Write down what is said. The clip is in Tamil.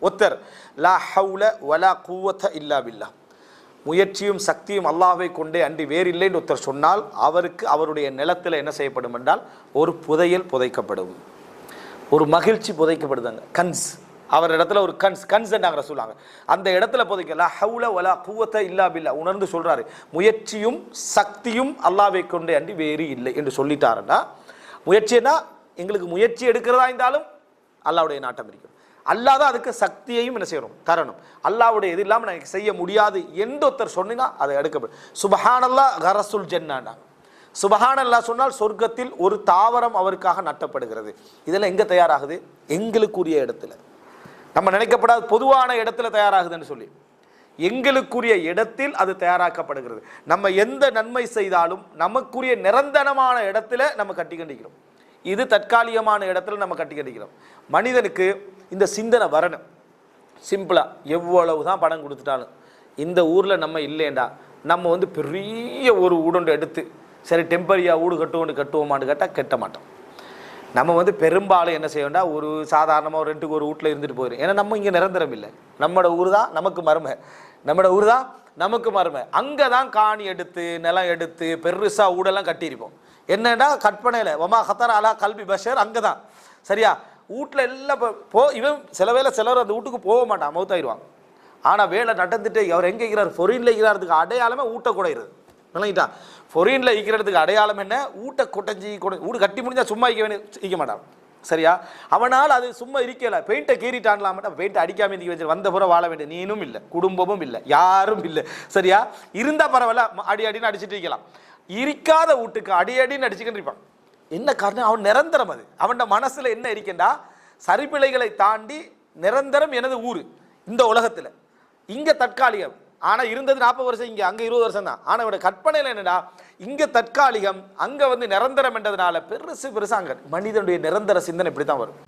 ஒத்தர் லா ஹவுல வலா குவத்த இல்லா பில்லாஹ், முயற்சியும் சக்தியும் அல்லாஹ்வை கொண்டே அன்றி வேறு இல்லைன்னு ஒருத்தர் சொன்னால் அவருக்கு அவருடைய நிலத்தில் என்ன செய்யப்படும் என்றால் ஒரு புதையல் புதைக்கப்படும், ஒரு மகிழ்ச்சி புதைக்கப்படுதாங்க. கன்ஸ், அவர் இடத்துல ஒரு கன்ஸ் நாங்கள் சொல்லுவாங்க, அந்த இடத்துல புதைக்க லா ஹவுல வலா குவத்த இல்லா பில்லாஹ் உணர்ந்து சொல்றாரு. முயற்சியும் சக்தியும் அல்லாஹ்வை கொண்டே அன்றி வேறு இல்லை என்று சொல்லிட்டாருன்னா, முயற்சினா எங்களுக்கு முயற்சி எடுக்கிறதா இருந்தாலும் அல்லாஹ்வுடைய நாட்டம் இருக்கும், அல்லாஹ் தான் அதுக்கு சக்தியையும் என்ன செய்யணும் தரணும். அல்லாஹ்வுடைய இது இல்லாமல் எனக்கு செய்ய முடியாது என்று ஒருத்தர் சொன்னா அதை எடுக்கப்படும். சுபஹானல்லாஹ் கரசுல் ஜன்னானா, சுபஹானல்லாஹ் சொன்னால் சொர்க்கத்தில் ஒரு தாவரம் அவருக்காக நட்டப்படுகிறது. இதெல்லாம் எங்க தயாராகுது? எங்களுக்குரிய இடத்துல, நம்ம நினைக்கப்படாத பொதுவான இடத்துல தயாராகுதுன்னு சொல்லி எங்களுக்குரிய இடத்தில் அது தயாராக்கப்படுகிறது. நம்ம எந்த நன்மை செய்தாலும் நமக்குரிய நிரந்தரமான இடத்துல நம்ம கட்டி கண்டிக்கிறோம். இது தற்காலிகமான இடத்துல நம்ம கட்டி கண்டிக்கிறோம். மனிதனுக்கு இந்த சிந்தனை வரணும். சிம்பிளா எவ்வளவு தான் பணம் கொடுத்துட்டாலும் இந்த ஊர்ல நம்ம இல்லைண்டா நம்ம பெரிய ஒரு ஊடொன்று எடுத்து சரி டெம்பரியா ஊடு கட்டுவோமான்னு கேட்டால் கட்ட மாட்டோம். நம்ம பெரும்பாலும் என்ன செய்யணும்டா ஒரு சாதாரணமாக ஒரு ரெண்டுக்கு ஒரு வீட்டில் இருந்துட்டு போயிடும். ஏன்னா நம்ம இங்கே நிரந்தரம் இல்லை, நம்மளோட ஊர் தான் நமக்கு மருமை, நம்மளோட ஊர் தான் நமக்கு மருமை. அங்கே தான் காணி எடுத்து நிலம் எடுத்து பெருசாக ஊடெல்லாம் கட்டியிருப்போம். என்னன்னா கற்பனையில் ஒமா ஹத்தர் அலா கல்வி பஷர் அங்கே தான் சரியா. வீட்டில் எல்லாம் இவன் சில சிலர் அந்த வீட்டுக்கு போக மாட்டான், மௌத்தாயிருவான். ஆனால் வேலை நடந்துட்டு அவர் எங்கே இருக்கிறார், ஃபொரின்ல இருக்கிறதுக்கு அடையாளமே ஊட்ட குடையிறது. நினைக்கிட்டா ஃபொரின்ல இருக்கிறதுக்கு அடையாளம் என்ன? ஊட்ட கொட்டஞ்சி வீடு கட்டி முடிஞ்சா சும்மா இருக்க மாட்டான் சரியா. அவனால் அது சும்மா இருக்கல, பெயிண்டை கீறிட்டான்லாம் மாட்டான், பெயிண்ட் அடிக்காம இருக்க வச்சு வந்த புறம் வாழ வேண்டிய நீனும் இல்லை, குடும்பமும் இல்லை, யாரும் இல்லை சரியா. இருந்தா பரவாயில்ல, அடின்னு அடிச்சுட்டு இருக்கலாம். இருக்காத வீட்டுக்கு அடின்னு அடிச்சுக்கிட்டு இருப்பான். என்ன காரணம்? அவன் நிரந்தரம். அது அவன் மனசுல என்ன இருக்கேன்டா, சரிப்பிழைகளை தாண்டி நிரந்தரம் எனது ஊரு இந்த உலகத்துல. இங்க தற்காலிகம், ஆனா இருந்தது 40 வருஷம், இங்க அங்க 20 வருஷம் தான். ஆனா இவட கற்பனையில என்னடா, இங்க தற்காலிகம் அங்க நிரந்தரம் என்றதுனால பெருசு அங்க மனிதனுடைய நிரந்தர சிந்தனை இப்படித்தான் வரும்.